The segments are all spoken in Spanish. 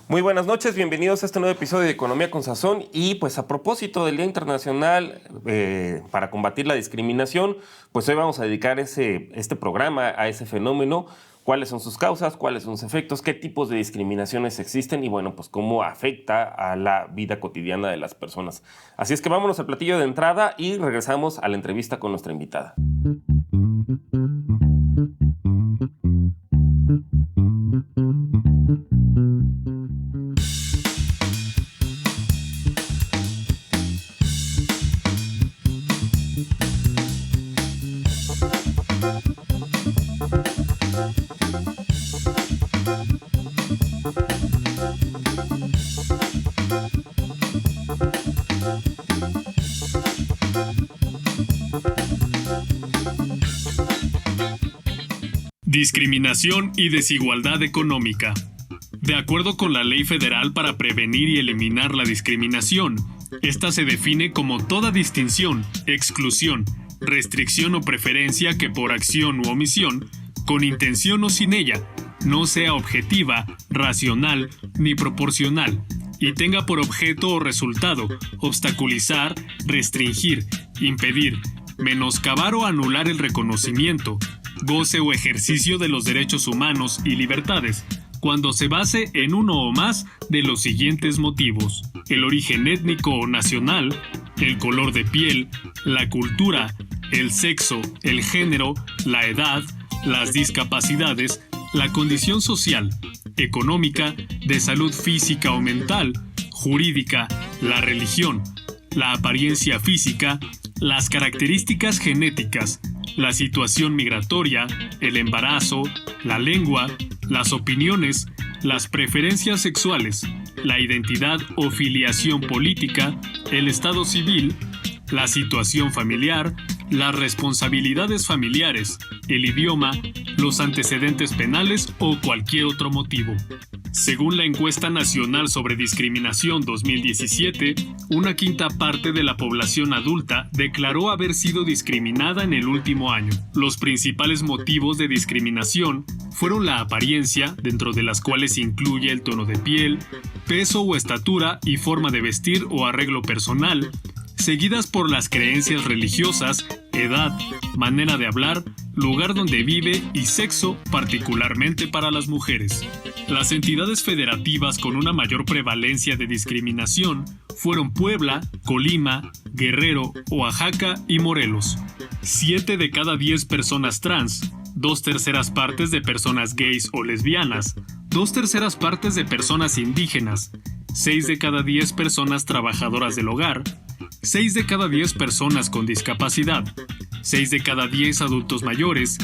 Muy buenas noches, bienvenidos a este nuevo episodio de Economía con Sazón. Y pues a propósito del Día Internacional para combatir la discriminación, pues hoy vamos a dedicar este programa a ese fenómeno. ¿Cuáles son sus causas? ¿Cuáles son sus efectos? ¿Qué tipos de discriminaciones existen? Y bueno, pues cómo afecta a la vida cotidiana de las personas. Así es que vámonos al platillo de entrada y regresamos a la entrevista con nuestra invitada. Discriminación y desigualdad económica. De acuerdo con la Ley Federal para Prevenir y Eliminar la Discriminación, esta se define como toda distinción, exclusión, restricción o preferencia que por acción u omisión, con intención o sin ella, no sea objetiva, racional ni proporcional, y tenga por objeto o resultado obstaculizar, restringir, impedir, menoscabar o anular el reconocimiento, goce o ejercicio de los derechos humanos y libertades, cuando se base en uno o más de los siguientes motivos: el origen étnico o nacional, el color de piel, la cultura, el sexo, el género, la edad, las discapacidades, la condición social, económica, de salud física o mental, jurídica, la religión, la apariencia física, las características genéticas, la situación migratoria, el embarazo, la lengua, las opiniones, las preferencias sexuales, la identidad o filiación política, el estado civil, la situación familiar, las responsabilidades familiares, el idioma, los antecedentes penales o cualquier otro motivo. Según la Encuesta Nacional sobre Discriminación 2017, una quinta parte de la población adulta declaró haber sido discriminada en el último año. Los principales motivos de discriminación fueron la apariencia, dentro de las cuales incluye el tono de piel, peso o estatura y forma de vestir o arreglo personal, seguidas por las creencias religiosas, edad, manera de hablar, lugar donde vive y sexo, particularmente para las mujeres. Las entidades federativas con una mayor prevalencia de discriminación fueron Puebla, Colima, Guerrero, Oaxaca y Morelos. 7 de cada 10 personas trans, 2/3 partes de personas gays o lesbianas, 2/3 partes de personas indígenas, 6 de cada 10 personas trabajadoras del hogar, 6 de cada 10 personas con discapacidad, 6 de cada 10 adultos mayores,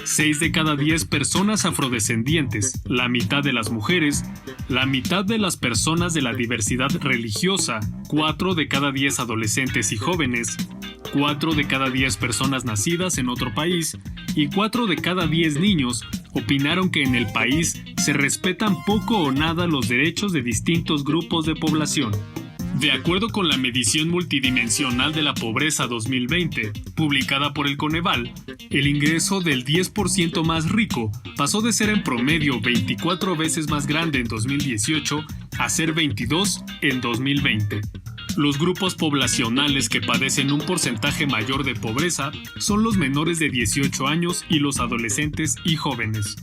6 de cada 10 personas afrodescendientes, la mitad de las mujeres, la mitad de las personas de la diversidad religiosa, 4 de cada 10 adolescentes y jóvenes, 4 de cada 10 personas nacidas en otro país y 4 de cada 10 niños opinaron que en el país se respetan poco o nada los derechos de distintos grupos de población. De acuerdo con la Medición Multidimensional de la Pobreza 2020, publicada por el Coneval, el ingreso del 10% más rico pasó de ser en promedio 24 veces más grande en 2018 a ser 22 en 2020. Los grupos poblacionales que padecen un porcentaje mayor de pobreza son los menores de 18 años y los adolescentes y jóvenes.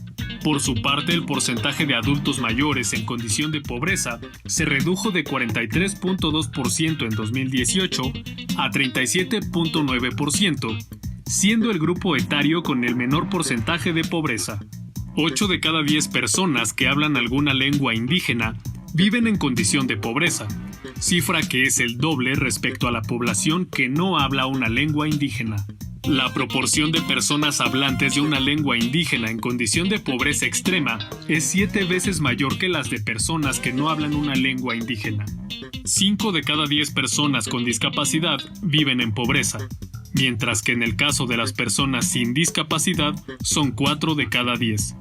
Por su parte, el porcentaje de adultos mayores en condición de pobreza se redujo de 43.2% en 2018 a 37.9%, siendo el grupo etario con el menor porcentaje de pobreza. 8 de cada 10 personas que hablan alguna lengua indígena viven en condición de pobreza, cifra que es el doble respecto a la población que no habla una lengua indígena. La proporción de personas hablantes de una lengua indígena en condición de pobreza extrema es 7 veces mayor que las de personas que no hablan una lengua indígena. 5 de cada 10 personas con discapacidad viven en pobreza, mientras que en el caso de las personas sin discapacidad son 4 de cada 10.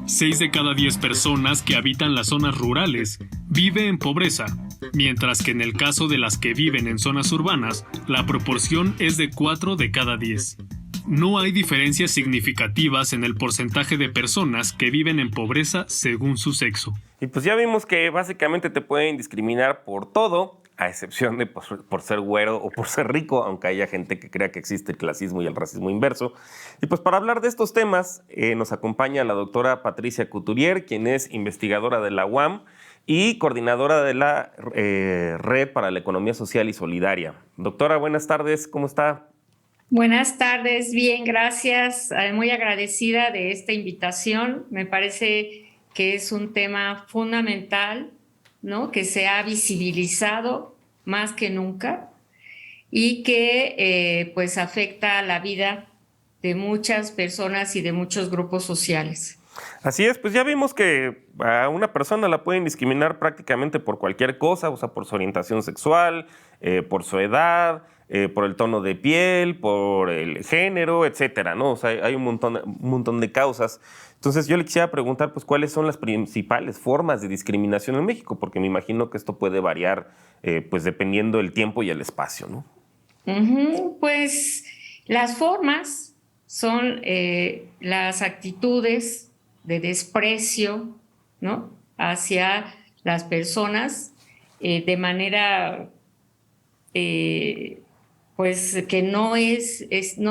6 de cada 10 personas que habitan las zonas rurales vive en pobreza, mientras que en el caso de las que viven en zonas urbanas, la proporción es de 4 de cada 10. no hay diferencias significativas en el porcentaje de personas que viven en pobreza según su sexo. Y pues ya vimos que básicamente te pueden discriminar por todo, a excepción de por ser güero o por ser rico, aunque haya gente que crea que existe el clasismo y el racismo inverso. Y pues para hablar de estos temas nos acompaña la doctora Patricia Couturier, quien es investigadora de la UAM y coordinadora de la Red para la Economía Social y Solidaria. Doctora, buenas tardes, ¿cómo está? Buenas tardes, bien, gracias. Muy agradecida de esta invitación. Me parece que es un tema fundamental, ¿no? Que se ha visibilizado más que nunca y que pues afecta a la vida de muchas personas y de muchos grupos sociales. Así es, pues ya vimos que a una persona la pueden discriminar prácticamente por cualquier cosa, o sea, por su orientación sexual, por su edad, por el tono de piel, por el género, etcétera, ¿no? O sea, hay un montón de causas. Entonces yo le quisiera preguntar, pues, ¿cuáles son las principales formas de discriminación en México? Porque me imagino que esto puede variar, pues, dependiendo del tiempo y el espacio, ¿no? Pues las formas son las actitudes de desprecio, ¿no? Hacia las personas de manera pues que no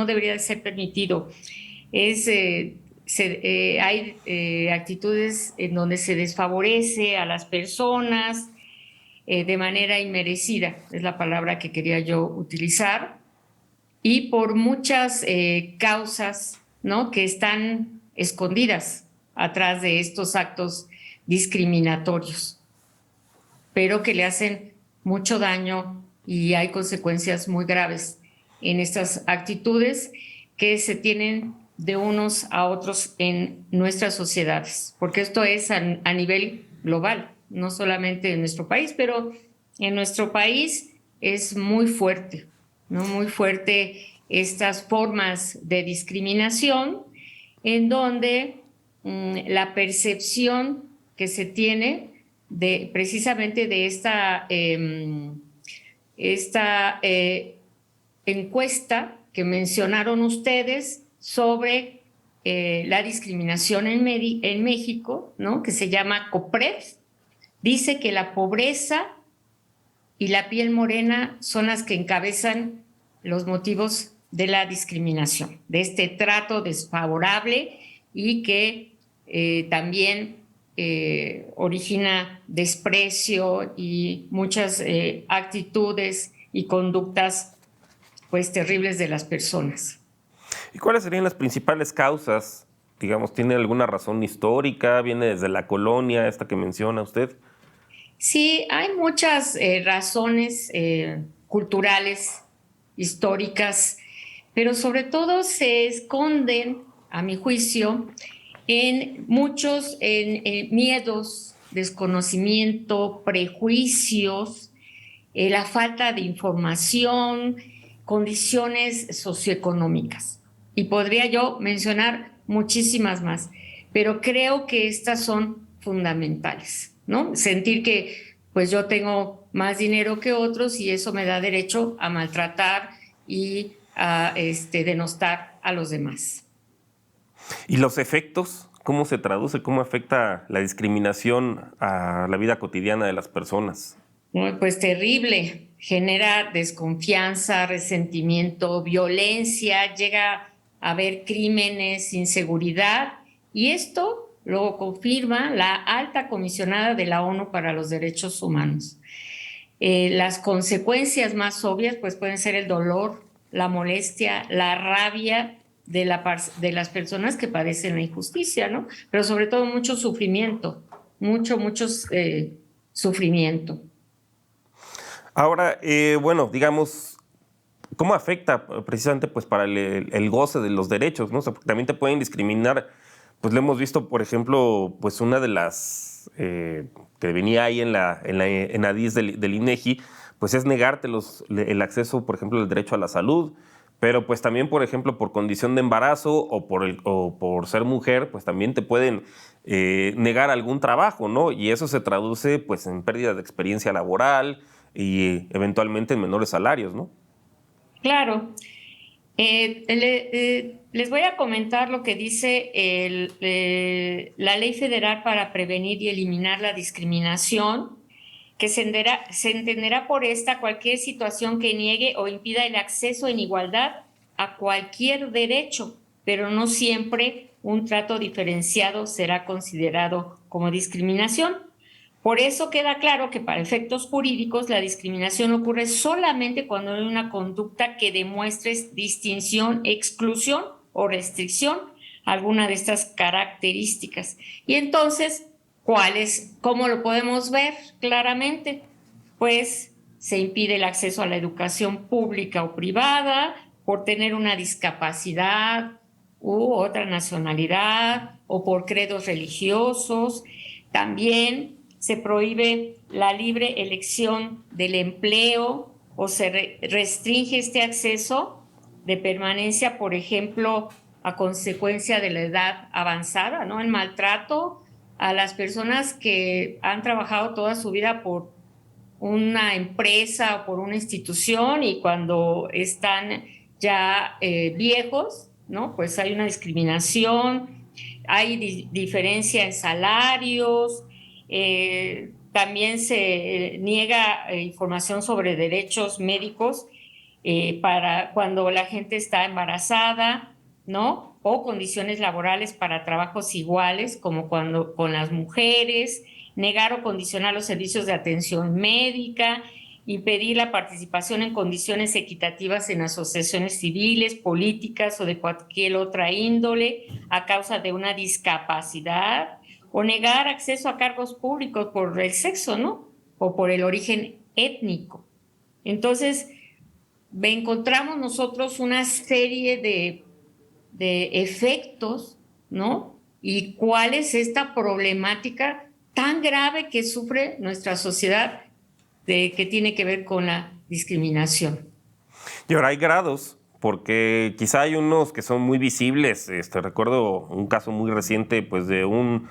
debería ser permitido. Hay actitudes en donde se desfavorece a las personas de manera inmerecida, es la palabra que quería yo utilizar, y por muchas causas, ¿no? Que están escondidas atrás de estos actos discriminatorios, pero que le hacen mucho daño y hay consecuencias muy graves en estas actitudes que se tienen de unos a otros en nuestras sociedades, porque esto es a nivel global, no solamente en nuestro país, pero en nuestro país es muy fuerte, ¿no? Muy fuerte estas formas de discriminación en donde la percepción que se tiene precisamente de esta encuesta que mencionaron ustedes sobre la discriminación en México, ¿no? Que se llama COPRED, dice que la pobreza y la piel morena son las que encabezan los motivos de la discriminación, de este trato desfavorable y que también origina desprecio y muchas actitudes y conductas pues terribles de las personas. ¿Y cuáles serían las principales causas? Digamos, ¿tiene alguna razón histórica? ¿Viene desde la colonia, esta que menciona usted? Sí, hay muchas razones culturales, históricas, pero sobre todo se esconden, a mi juicio, en muchos miedos, desconocimiento, prejuicios, la falta de información, condiciones socioeconómicas. Y podría yo mencionar muchísimas más, pero creo que estas son fundamentales, ¿no? Sentir que pues yo tengo más dinero que otros y eso me da derecho a maltratar y a denostar a los demás. ¿Y los efectos? ¿Cómo se traduce? ¿Cómo afecta la discriminación a la vida cotidiana de las personas? Pues terrible, genera desconfianza, resentimiento, violencia, llega a haber crímenes, inseguridad, y esto lo confirma la alta comisionada de la ONU para los Derechos Humanos. Las consecuencias más obvias pues pueden ser el dolor, la molestia, la rabia de las personas que padecen la injusticia, ¿no? Pero sobre todo mucho sufrimiento, mucho sufrimiento. Ahora, bueno, digamos, ¿cómo afecta precisamente pues, para el goce de los derechos, ¿no? O sea, porque también te pueden discriminar. Pues lo hemos visto, por ejemplo, pues una de las que venía ahí en la ENADIS del INEGI, pues es negarte el acceso, por ejemplo, al derecho a la salud, pero pues también, por ejemplo, por condición de embarazo o por ser mujer, pues también te pueden negar algún trabajo, ¿no? Y eso se traduce pues en pérdida de experiencia laboral y eventualmente en menores salarios, ¿no? Claro. Les voy a comentar lo que dice la Ley Federal para Prevenir y Eliminar la Discriminación, que se entenderá por esta cualquier situación que niegue o impida el acceso en igualdad a cualquier derecho, pero no siempre un trato diferenciado será considerado como discriminación. Por eso queda claro que para efectos jurídicos la discriminación ocurre solamente cuando hay una conducta que demuestre distinción, exclusión o restricción a alguna de estas características. Y entonces, ¿cómo lo podemos ver claramente? Pues se impide el acceso a la educación pública o privada por tener una discapacidad u otra nacionalidad o por credos religiosos. También se prohíbe la libre elección del empleo o se restringe este acceso de permanencia, por ejemplo, a consecuencia de la edad avanzada, ¿no? El maltrato a las personas que han trabajado toda su vida por una empresa o por una institución y cuando están ya viejos, ¿no? Pues hay una discriminación, hay diferencia en salarios, también se niega información sobre derechos médicos para cuando la gente está embarazada, ¿no? O condiciones laborales para trabajos iguales, como cuando con las mujeres, negar o condicionar los servicios de atención médica, impedir la participación en condiciones equitativas en asociaciones civiles, políticas o de cualquier otra índole a causa de una discapacidad, o negar acceso a cargos públicos por el sexo, ¿no? O por el origen étnico. Entonces, encontramos nosotros una serie de efectos, ¿no? Y cuál es esta problemática tan grave que sufre nuestra sociedad que tiene que ver con la discriminación. Y ahora hay grados, porque quizá hay unos que son muy visibles. Recuerdo un caso muy reciente, pues, de un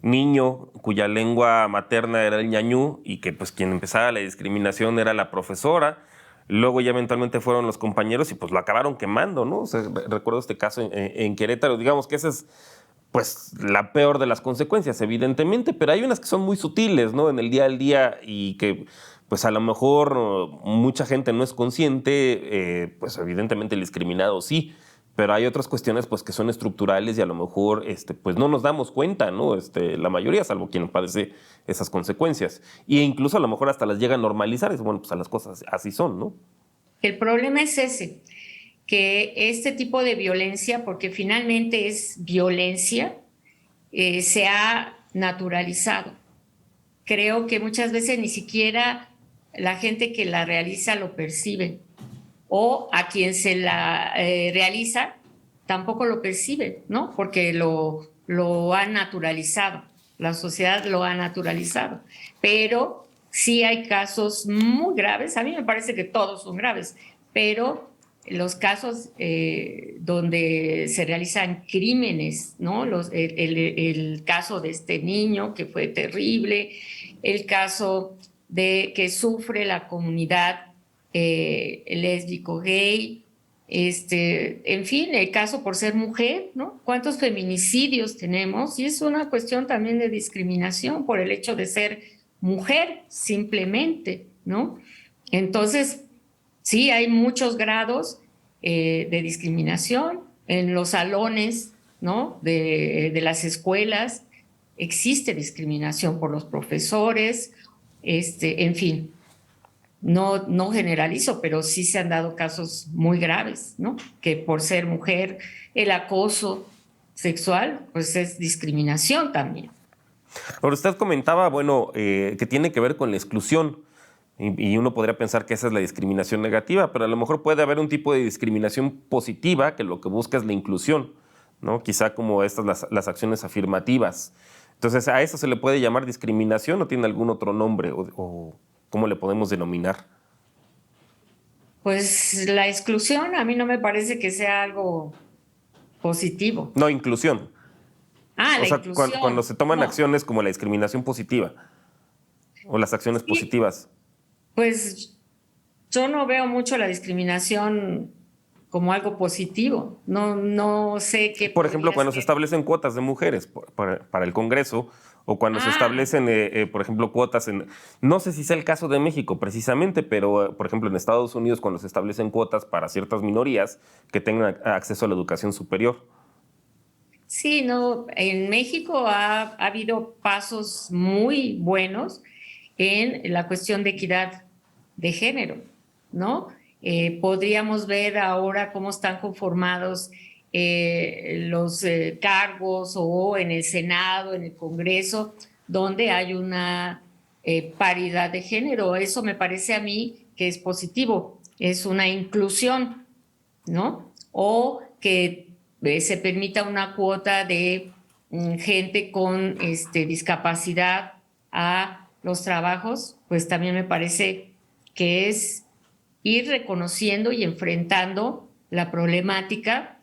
niño cuya lengua materna era el ñañú y que pues quien empezaba la discriminación era la profesora. Luego ya eventualmente fueron los compañeros y pues lo acabaron quemando, ¿no? O sea, recuerdo este caso en Querétaro. Digamos que esa es pues la peor de las consecuencias, evidentemente, pero hay unas que son muy sutiles, ¿no? En el día al día y que pues a lo mejor mucha gente no es consciente, pues evidentemente el discriminado sí, pero hay otras cuestiones pues que son estructurales y a lo mejor pues no nos damos cuenta, ¿no? La mayoría, salvo quien padece esas consecuencias. E incluso a lo mejor hasta las llega a normalizar, es bueno, pues a las cosas así son, ¿no? El problema es ese, que este tipo de violencia, porque finalmente es violencia, se ha naturalizado. Creo que muchas veces ni siquiera la gente que la realiza lo percibe, o a quien se la realiza tampoco lo percibe, ¿no? Porque lo ha naturalizado, la sociedad lo ha naturalizado. Pero sí hay casos muy graves, a mí me parece que todos son graves, pero los casos donde se realizan crímenes, ¿no? El caso de este niño que fue terrible, el caso de que sufre la comunidad lésbico, gay, en fin, el caso por ser mujer, ¿no? ¿Cuántos feminicidios tenemos? Y es una cuestión también de discriminación por el hecho de ser mujer, simplemente, ¿no? Entonces, sí, hay muchos grados de discriminación en los salones, ¿no? De las escuelas. Existe discriminación por los profesores, en fin. No generalizo, pero sí se han dado casos muy graves, ¿no? Que por ser mujer, el acoso sexual, pues es discriminación también. Ahora, usted comentaba, bueno, que tiene que ver con la exclusión y uno podría pensar que esa es la discriminación negativa, pero a lo mejor puede haber un tipo de discriminación positiva que lo que busca es la inclusión, ¿no? Quizá como las acciones afirmativas. Entonces, ¿a eso se le puede llamar discriminación o tiene algún otro nombre o cómo le podemos denominar? Pues la exclusión a mí no me parece que sea algo positivo. No, inclusión. Ah, O la sea, inclusión. cuando se toman No, acciones como la discriminación positiva o las acciones sí, positivas. pues yo no veo mucho la discriminación como algo positivo. No sé qué Por ejemplo, podría cuando se ser. establecen cuotas de mujeres para el Congreso, o cuando se Ah, establecen, por ejemplo, cuotas en... No sé si sea el caso de México precisamente, pero, por ejemplo, en Estados Unidos, cuando se establecen cuotas para ciertas minorías que tengan acceso a la educación superior. sí, no, en México ha habido pasos muy buenos en la cuestión de equidad de género, ¿no? Podríamos ver ahora cómo están conformados los cargos o en el Senado, en el Congreso, donde hay una paridad de género. Eso me parece a mí que es positivo, es una inclusión, ¿no? O que se permita una cuota de gente con discapacidad a los trabajos, pues también me parece que es ir reconociendo y enfrentando la problemática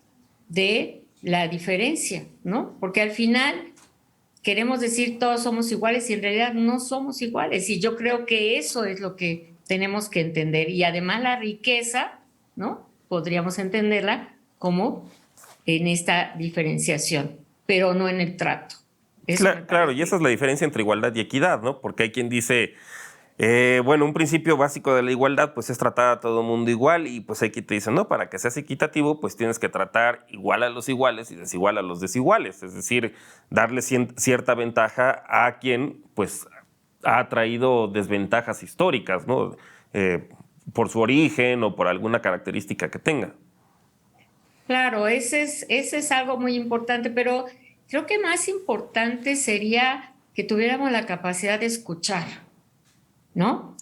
de la diferencia, ¿no? Porque al final queremos decir todos somos iguales y en realidad no somos iguales. Y yo creo que eso es lo que tenemos que entender. Y además la riqueza, ¿no? Podríamos entenderla como en esta diferenciación, pero no en el trato. Eso me Claro, y esa parece. es la diferencia entre igualdad y equidad, ¿no? Porque hay quien dice, bueno, un principio básico de la igualdad pues es tratar a todo mundo igual y pues hay quien te dice, no, para que seas equitativo pues tienes que tratar igual a los iguales y desigual a los desiguales, es decir, darle cierta ventaja a quien pues ha traído desventajas históricas, ¿no? Por su origen o por alguna característica que tenga. Claro, ese es algo muy importante, pero creo que más importante sería que tuviéramos la capacidad de escuchar, ¿no?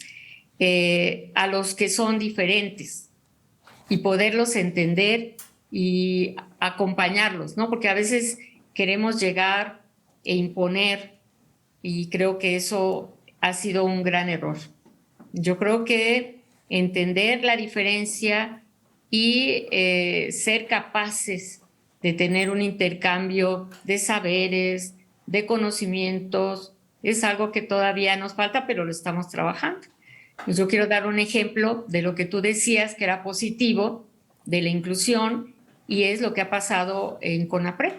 A los que son diferentes y poderlos entender y acompañarlos, ¿no? Porque a veces queremos llegar e imponer y creo que eso ha sido un gran error. Yo creo que entender la diferencia y ser capaces de tener un intercambio de saberes, de conocimientos, es algo que todavía nos falta, pero lo estamos trabajando. Pues yo quiero dar un ejemplo de lo que tú decías que era positivo de la inclusión y es lo que ha pasado en CONAPRED,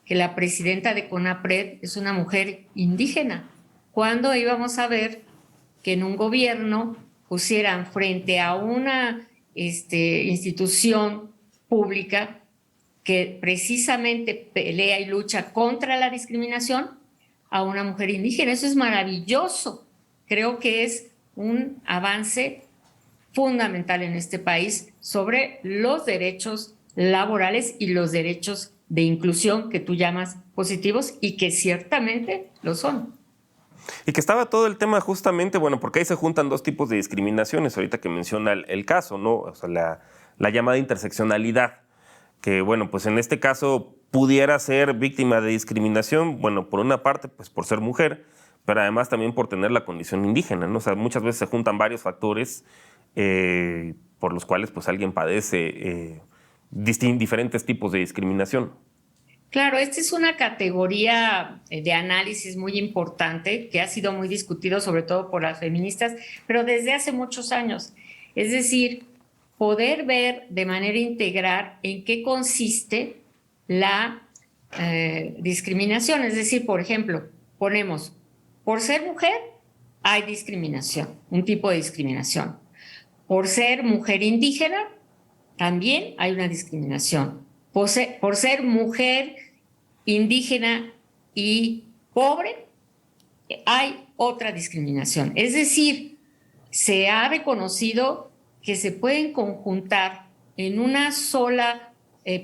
que la presidenta de CONAPRED es una mujer indígena. ¿Cuándo íbamos a ver que en un gobierno pusieran frente a una institución pública que precisamente pelea y lucha contra la discriminación a una mujer indígena? Eso es maravilloso. Creo que es un avance fundamental en este país sobre los derechos laborales y los derechos de inclusión que tú llamas positivos y que ciertamente lo son. Y que estaba todo el tema justamente, bueno, porque ahí se juntan dos tipos de discriminaciones, ahorita que menciona el caso, ¿no? O sea, la llamada interseccionalidad, que, bueno, pues en este caso pudiera ser víctima de discriminación, bueno, por una parte, pues por ser mujer, pero además también por tener la condición indígena, ¿no? O sea, muchas veces se juntan varios factores por los cuales, pues, alguien padece diferentes tipos de discriminación. Claro, esta es una categoría de análisis muy importante que ha sido muy discutido sobre todo por las feministas, pero desde hace muchos años. Es decir, poder ver de manera integral en qué consiste la discriminación. Es decir, por ejemplo, ponemos, por ser mujer hay discriminación, un tipo de discriminación. Por ser mujer indígena también hay una discriminación. Por ser mujer indígena y pobre, hay otra discriminación. Es decir, se ha reconocido que se pueden conjuntar en una sola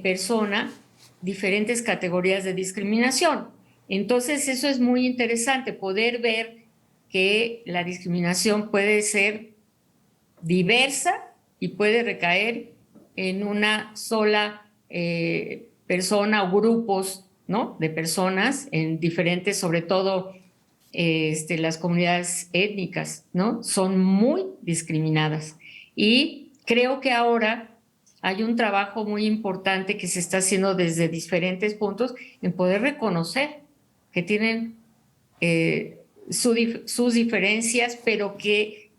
persona diferentes categorías de discriminación. Entonces, eso es muy interesante, poder ver que la discriminación puede ser diversa y puede recaer en una sola persona o grupos, ¿no? De personas en diferentes, sobre todo las comunidades étnicas, ¿no? Son muy discriminadas. Y creo que ahora hay un trabajo muy importante que se está haciendo desde diferentes puntos en poder reconocer que tienen sus diferencias, pero que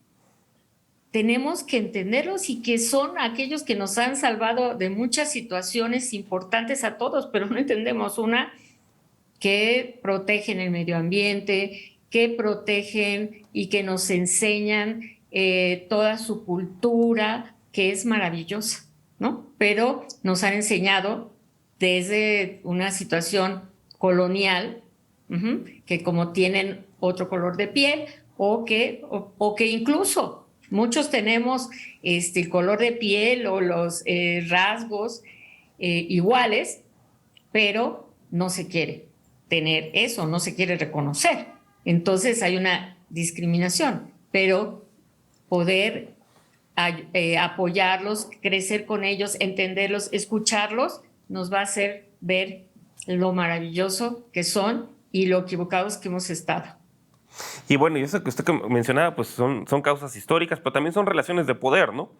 tenemos que entenderlos y que son aquellos que nos han salvado de muchas situaciones importantes a todos, pero no entendemos una, que protegen el medio ambiente, que protegen y que nos enseñan toda su cultura, que es maravillosa, ¿no? Pero nos han enseñado desde una situación colonial, que como tienen otro color de piel, o que incluso muchos tenemos el color de piel o los rasgos iguales, pero no se quiere tener eso, no se quiere reconocer. Entonces hay una discriminación, pero poder apoyarlos, crecer con ellos, entenderlos, escucharlos, nos va a hacer ver lo maravilloso que son y lo equivocados que hemos estado. Y bueno, y eso que usted mencionaba, pues son causas históricas, pero también son relaciones de poder, ¿no?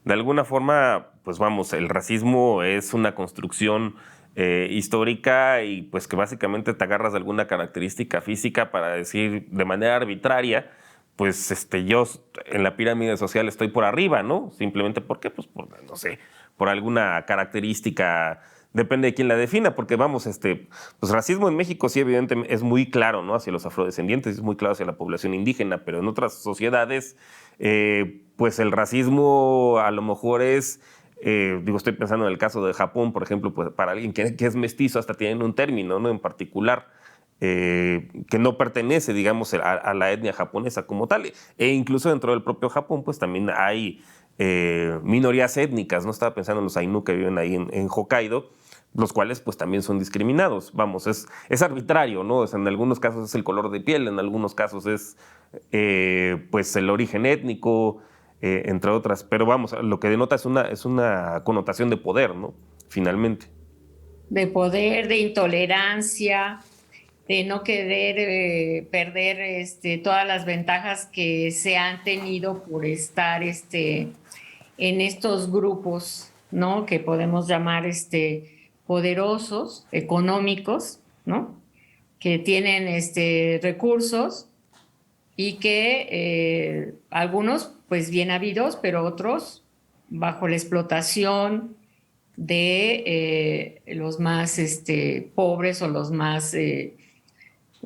De alguna forma, pues vamos, el racismo es una construcción histórica y pues que básicamente te agarras de alguna característica física para decir de manera arbitraria, pues yo en la pirámide social estoy por arriba, ¿no? Simplemente porque, pues, no sé, por alguna característica, depende de quién la defina, porque vamos, pues racismo en México sí evidentemente es muy claro, ¿no? Hacia los afrodescendientes, es muy claro hacia la población indígena, pero en otras sociedades, pues el racismo a lo mejor es, estoy pensando en el caso de Japón, por ejemplo, pues para alguien que es mestizo hasta tienen un término, ¿no? En particular, que no pertenece, digamos, a la etnia japonesa como tal. E incluso dentro del propio Japón, pues también hay minorías étnicas, ¿no? Estaba pensando en los Ainu que viven ahí en Hokkaido, los cuales pues también son discriminados. Vamos, es arbitrario, ¿no? O sea, en algunos casos es el color de piel, en algunos casos es pues el origen étnico, entre otras. Pero vamos, lo que denota es una connotación de poder, ¿no? Finalmente. De poder, de intolerancia, de no querer perder todas las ventajas que se han tenido por estar en estos grupos, ¿no? Que podemos llamar poderosos, económicos, ¿no? Que tienen recursos y que algunos, pues bien habidos, pero otros bajo la explotación de los más pobres o los más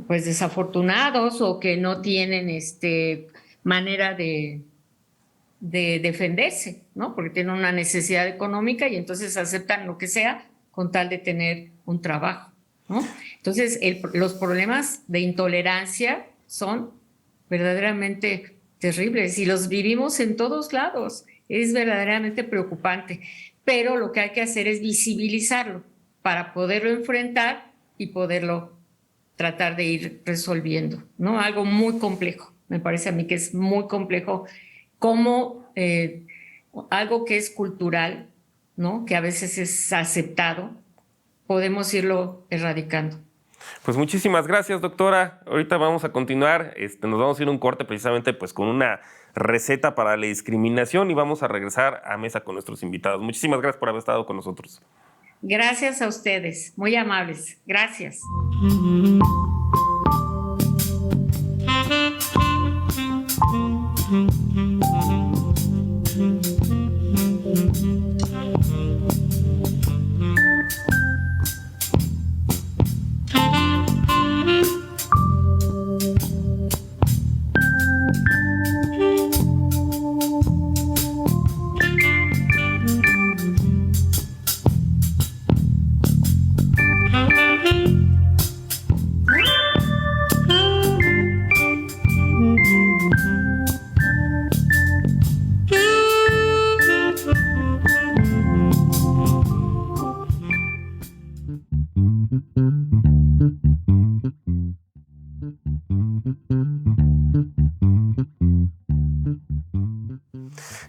pues desafortunados o que no tienen manera de defenderse, ¿no? Porque tienen una necesidad económica y entonces aceptan lo que sea con tal de tener un trabajo, ¿no? Entonces los problemas de intolerancia son verdaderamente terribles y los vivimos en todos lados. Es verdaderamente preocupante, pero lo que hay que hacer es visibilizarlo para poderlo enfrentar y poderlo tratar de ir resolviendo, ¿no? Algo muy complejo, me parece a mí que es muy complejo, como algo que es cultural, ¿no? Que a veces es aceptado, podemos irlo erradicando. Pues muchísimas gracias, doctora. Ahorita vamos a continuar, nos vamos a ir a un corte precisamente pues con una receta para la discriminación y vamos a regresar a mesa con nuestros invitados. Muchísimas gracias por haber estado con nosotros. Gracias a ustedes, muy amables. Gracias.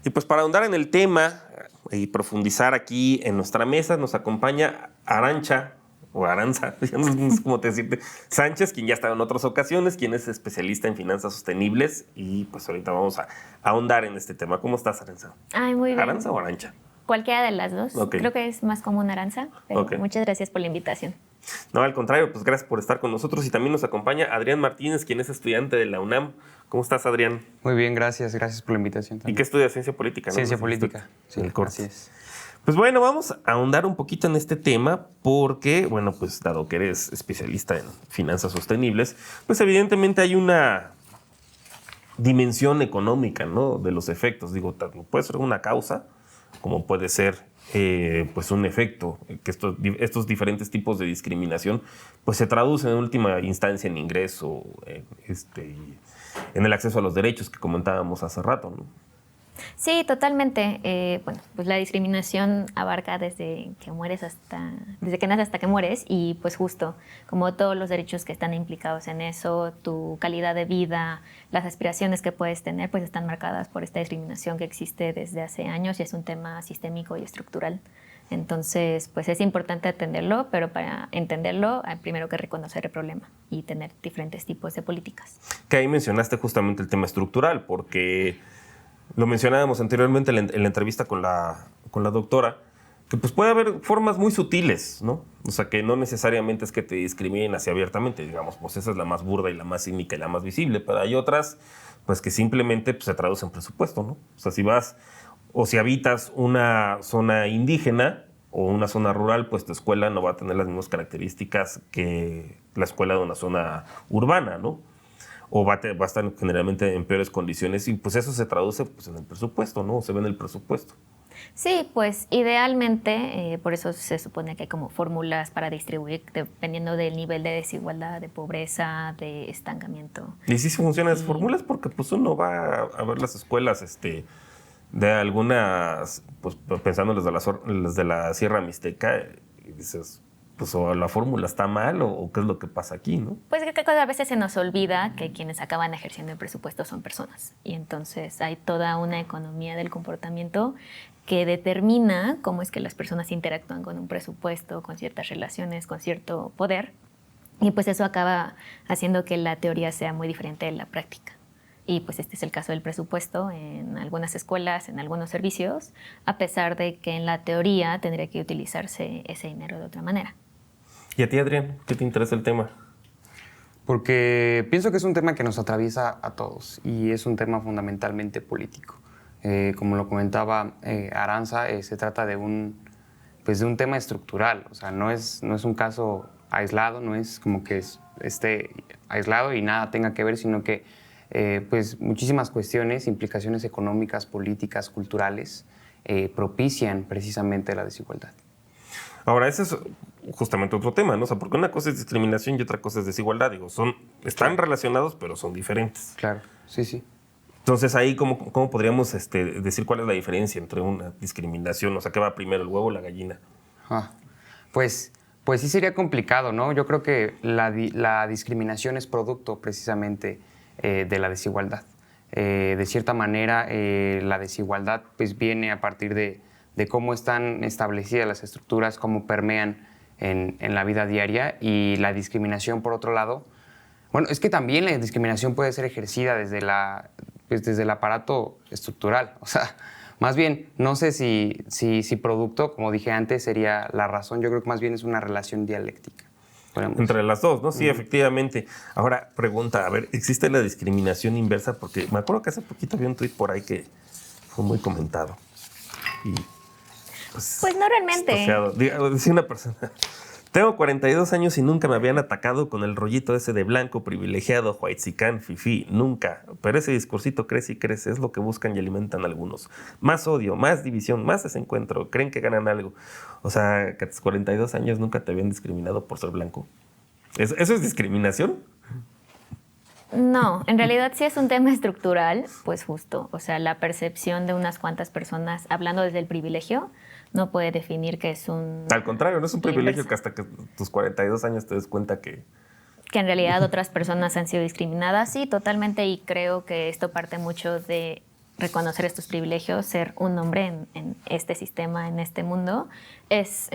Y pues para ahondar en el tema y profundizar aquí en nuestra mesa, nos acompaña Arantxa, o Aranza, no sé cómo te decirte, Sánchez, quien ya ha estado en otras ocasiones, quien es especialista en finanzas sostenibles y pues ahorita vamos a ahondar en este tema. ¿Cómo estás, Arantxa? Ay, muy bien. ¿Aranza o Arantxa? Cualquiera de las dos. Ok. Creo que es más común Aranza, pero Ok. muchas gracias por la invitación. No, al contrario, pues gracias por estar con nosotros y también nos acompaña Adrián Martínez, quien es estudiante de la UNAM. ¿Cómo estás, Adrián? Muy bien, gracias por la invitación ¿Y también. qué estudias? Ciencia política, ¿no? Ciencia No sé, política, sí, en el corte. así es. Pues bueno, vamos a ahondar un poquito en este tema porque, bueno, pues dado que eres especialista en finanzas sostenibles, pues evidentemente hay una dimensión económica, ¿no? De los efectos. Digo, tanto puede ser una causa como puede ser pues un efecto, que estos diferentes tipos de discriminación pues se traducen en última instancia en ingreso, en el acceso a los derechos que comentábamos hace rato, ¿no? Sí, totalmente. Bueno, pues la discriminación abarca desde que naces hasta que mueres y pues justo como todos los derechos que están implicados en eso, tu calidad de vida, las aspiraciones que puedes tener, pues están marcadas por esta discriminación que existe desde hace años y es un tema sistémico y estructural. Entonces, pues es importante atenderlo, pero para entenderlo hay primero que reconocer el problema y tener diferentes tipos de políticas. Que ahí mencionaste justamente el tema estructural, porque lo mencionábamos anteriormente en la entrevista con la doctora, que pues puede haber formas muy sutiles, ¿no? O sea, que no necesariamente es que te discriminen así abiertamente, digamos, pues esa es la más burda y la más cínica y la más visible, pero hay otras, pues que simplemente pues, se traducen en presupuesto, ¿no? O sea, si vas o si habitas una zona indígena o una zona rural, pues tu escuela no va a tener las mismas características que la escuela de una zona urbana, ¿no? O va a estar generalmente en peores condiciones y pues eso se traduce pues, en el presupuesto, ¿no? Se ve en el presupuesto. Sí, pues idealmente, por eso se supone que hay como fórmulas para distribuir dependiendo del nivel de desigualdad, de pobreza, de estancamiento. Y sí funcionan esas fórmulas porque pues uno va a ver las escuelas de algunas, pues pensando en las de la Sierra Mixteca y dices, pues o la fórmula está mal o qué es lo que pasa aquí, ¿no? Pues que a veces se nos olvida que quienes acaban ejerciendo el presupuesto son personas y entonces hay toda una economía del comportamiento que determina cómo es que las personas interactúan con un presupuesto, con ciertas relaciones, con cierto poder y pues eso acaba haciendo que la teoría sea muy diferente de la práctica. Y pues este es el caso del presupuesto en algunas escuelas, en algunos servicios, a pesar de que en la teoría tendría que utilizarse ese dinero de otra manera. ¿Y a ti, Adrián, qué te interesa el tema? Porque pienso que es un tema que nos atraviesa a todos y es un tema fundamentalmente político. Como lo comentaba Aranza, se trata de un tema estructural, o sea, no es un caso aislado, no es como que esté aislado y nada tenga que ver, sino que pues muchísimas cuestiones, implicaciones económicas, políticas, culturales, propician precisamente la desigualdad. Ahora, ese es justamente otro tema, ¿no? O sea, porque una cosa es discriminación y otra cosa es desigualdad. Digo, están relacionados, pero son diferentes. Claro, sí, sí. Entonces, ahí, ¿cómo podríamos decir cuál es la diferencia entre una discriminación? O sea, ¿qué va primero, el huevo o la gallina? Pues sí sería complicado, ¿no? Yo creo que la discriminación es producto precisamente de la desigualdad. De cierta manera, la desigualdad pues, viene a partir de cómo están establecidas las estructuras, cómo permean en la vida diaria, y la discriminación, por otro lado, bueno, es que también la discriminación puede ser ejercida desde el aparato estructural. O sea, más bien, no sé si producto, como dije antes, sería la razón. Yo creo que más bien es una relación dialéctica. Entre las dos, ¿no? Sí, efectivamente. Ahora, pregunta, a ver, ¿existe la discriminación inversa? Porque me acuerdo que hace poquito vi un tuit por ahí que fue muy comentado. Y pues no realmente. Decía una persona, tengo 42 años y nunca me habían atacado con el rollito ese de blanco, privilegiado, whitexicán, fifí, nunca. Pero ese discursito crece y crece, es lo que buscan y alimentan algunos. Más odio, más división, más desencuentro, creen que ganan algo. O sea, que a tus 42 años nunca te habían discriminado por ser blanco. ¿Eso es discriminación? No, en realidad sí es un tema estructural, pues justo, o sea, la percepción de unas cuantas personas, hablando desde el privilegio, no puede definir que es un... Al contrario, no es un privilegio que hasta que tus 42 años te des cuenta que en realidad otras personas han sido discriminadas, sí, totalmente, y creo que esto parte mucho de reconocer estos privilegios, ser un hombre en este sistema, en este mundo, es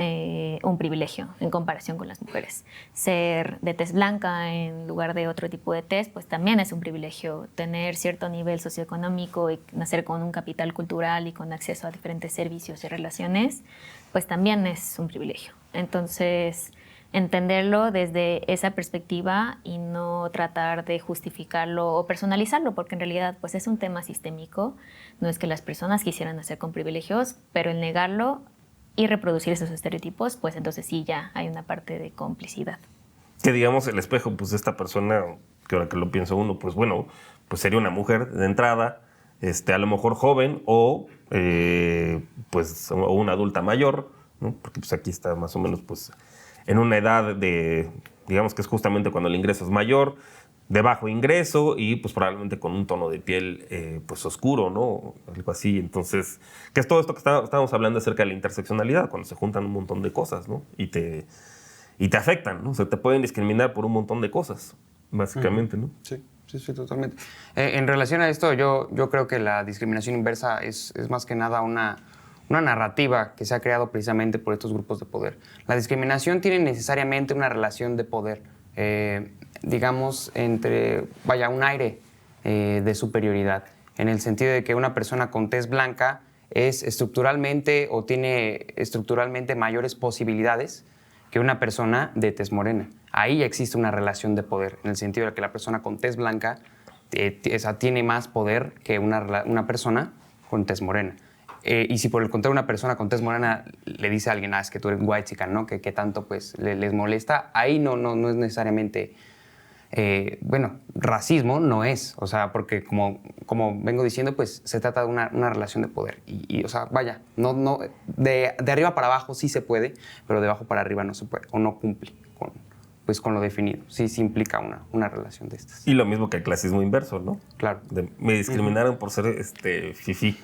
un privilegio en comparación con las mujeres. Ser de tez blanca en lugar de otro tipo de tez, pues también es un privilegio. Tener cierto nivel socioeconómico y nacer con un capital cultural y con acceso a diferentes servicios y relaciones, pues también es un privilegio. Entonces, entenderlo desde esa perspectiva y no tratar de justificarlo o personalizarlo, porque en realidad pues es un tema sistémico. No es que las personas quisieran nacer con privilegios, pero el negarlo y reproducir esos estereotipos, pues entonces sí ya hay una parte de complicidad. Que digamos el espejo, pues de esta persona, que ahora que lo pienso uno, pues bueno, pues sería una mujer de entrada, a lo mejor joven o pues o una adulta mayor, ¿no? Porque pues aquí está más o menos pues en una edad de, digamos que es justamente cuando el ingreso es mayor, de bajo ingreso y pues probablemente con un tono de piel pues oscuro, ¿no? Algo así. Entonces, que es todo esto que estábamos hablando acerca de la interseccionalidad, cuando se juntan un montón de cosas, ¿no? Y te afectan, ¿no? O sea, te pueden discriminar por un montón de cosas, básicamente, ¿no? Sí, totalmente. En relación a esto, yo creo que la discriminación inversa es más que nada una narrativa que se ha creado precisamente por estos grupos de poder. La discriminación tiene necesariamente una relación de poder, digamos, un aire de superioridad, en el sentido de que una persona con tez blanca es estructuralmente o tiene estructuralmente mayores posibilidades que una persona de tez morena. Ahí existe una relación de poder, en el sentido de que la persona con tez blanca tiene más poder que una persona con tez morena. Y si por el contrario una persona con tez morena le dice a alguien, es que tú eres whitexican, ¿no? Que tanto pues les molesta, ahí no es necesariamente, racismo no es, o sea, porque como vengo diciendo, pues se trata de una relación de poder. Y o sea, vaya, de arriba para abajo sí se puede, pero de abajo para arriba no se puede, o no cumple con lo definido. Sí implica una relación de estas. Y lo mismo que el clasismo inverso, ¿no? Claro. Me discriminaron por ser fifí.